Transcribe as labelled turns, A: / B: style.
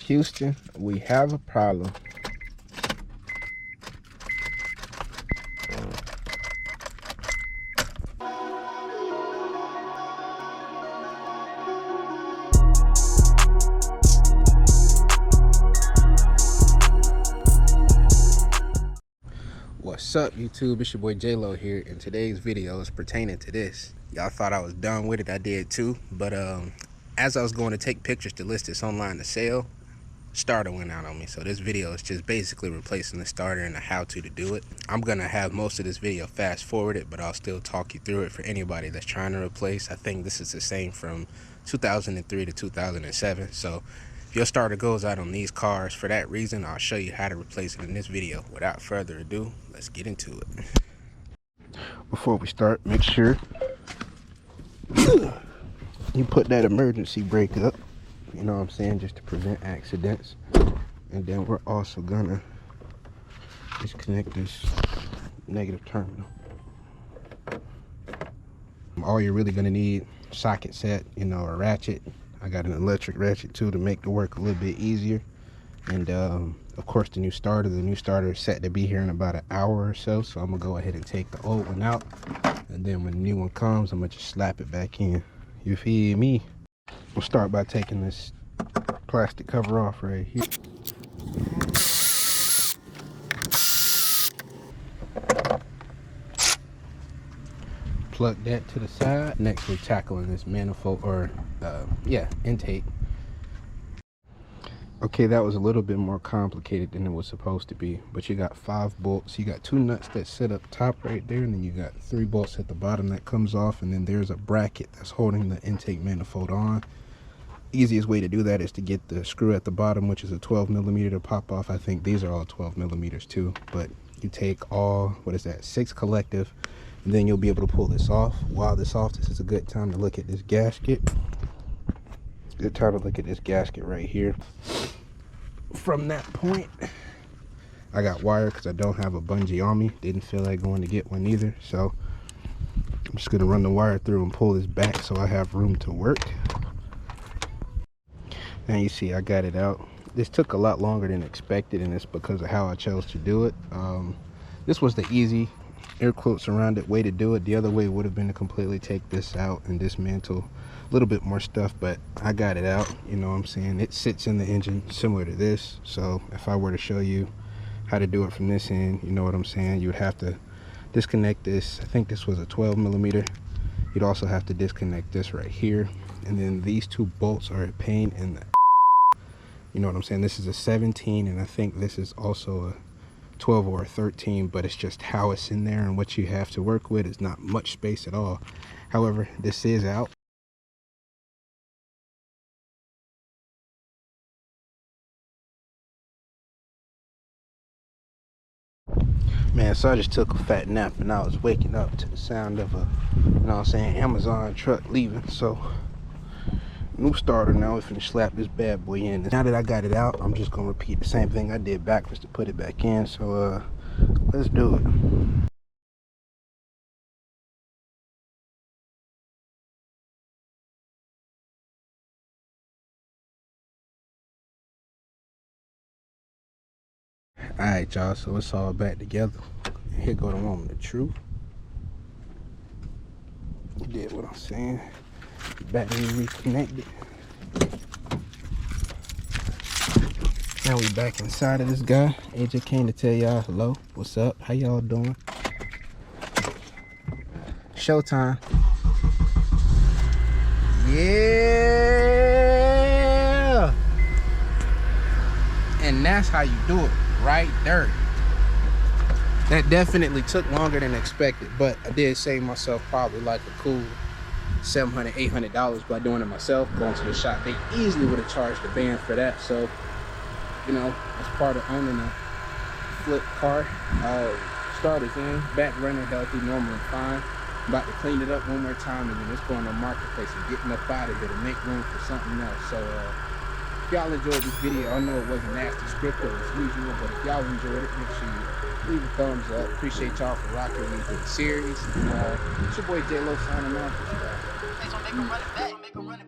A: Houston, we have a problem. What's up, YouTube? It's your boy J-Lo here, and today's video is pertaining to this. Y'all thought I was done with it. I did too, but as I was going to take pictures to list this online to sale, starter went out on me. So this video is just basically replacing the starter and the how-to to do it. I'm gonna have most of this video fast forwarded, but I'll still talk you through it for anybody that's trying to replace. I think this is the same from 2003 to 2007. So if your starter goes out on these cars for that reason, I'll show you how to replace it in this video. Without further ado, let's get into it. Before we start, make sure you put that emergency brake up, you know what I'm saying, just to prevent accidents. And then we're also gonna disconnect this negative terminal. All you're really gonna need, socket set, you know, a ratchet. I got an electric ratchet too to make the work a little bit easier. And of course the new starter is set to be here in about an hour or so. So I'm gonna go ahead and take the old one out, and then when the new one comes, I'm gonna just slap it back in. You feel me? We'll start by taking this plastic cover off right here. Plug that to the side. Next, we're tackling this manifold, or intake. Okay, that was a little bit more complicated than it was supposed to be, but you got 5 bolts. You got 2 nuts that sit up top right there, and then you got 3 bolts at the bottom that comes off, and then there's a bracket that's holding the intake manifold on. Easiest way to do that is to get the screw at the bottom, which is a 12mm, to pop off. I think these are all 12mm too, but you take all, 6 collective, and then you'll be able to pull this off. While this off, this is a good time to look at this gasket. Good time to look at this gasket right here. From that point, I got wire because I don't have a bungee on me. Didn't feel like going to get one either, so I'm just gonna run the wire through and pull this back so I have room to work. And you see I got it out. This took a lot longer than expected, and it's because of how I chose to do it. This was the easy, air quotes around it, way to do it. The other way would have been to completely take this out and dismantle a little bit more stuff, but I got it out, you know what I'm saying. It sits in the engine similar to this, so if I were to show you how to do it from this end, you know what I'm saying, you would have to disconnect this. I think this was a 12mm. You'd also have to disconnect this right here, and then these 2 bolts are a pain in the, you know what I'm saying. This is a 17, and I think this is also a 12 or a 13, but it's just how it's in there, and what you have to work with is not much space at all. However, this is out. Man, so I just took a fat nap, and I was waking up to the sound of a, you know what I'm saying, Amazon truck leaving. So new starter. Now we finna slap this bad boy in. Now that I got it out, I'm just gonna repeat the same thing I did backwards to put it back in. So let's do it. Alright, y'all, so it's all back together. Here go the moment of truth. You did what I'm saying. Battery reconnected. Now we back inside of this guy. AJ came to tell y'all hello, what's up, how y'all doing? Showtime. Yeah! And that's how you do it, right there. That definitely took longer than expected, but I did save myself probably like a cool $700, $800 by doing it myself. Going to the shop, they easily would have charged the band for that. So, you know, as part of owning a flip car, starters in, back running healthy, normal and fine. I'm about to clean it up one more time, and then it's going on marketplace and getting up out of it to make room for something else. So if y'all enjoyed this video, I know it wasn't nasty scripted as usual, but if y'all enjoyed it, make sure you leave a thumbs up. Appreciate y'all for rocking me through the series. It's your boy J-Lo signing off. Hey, so make 'em run it back.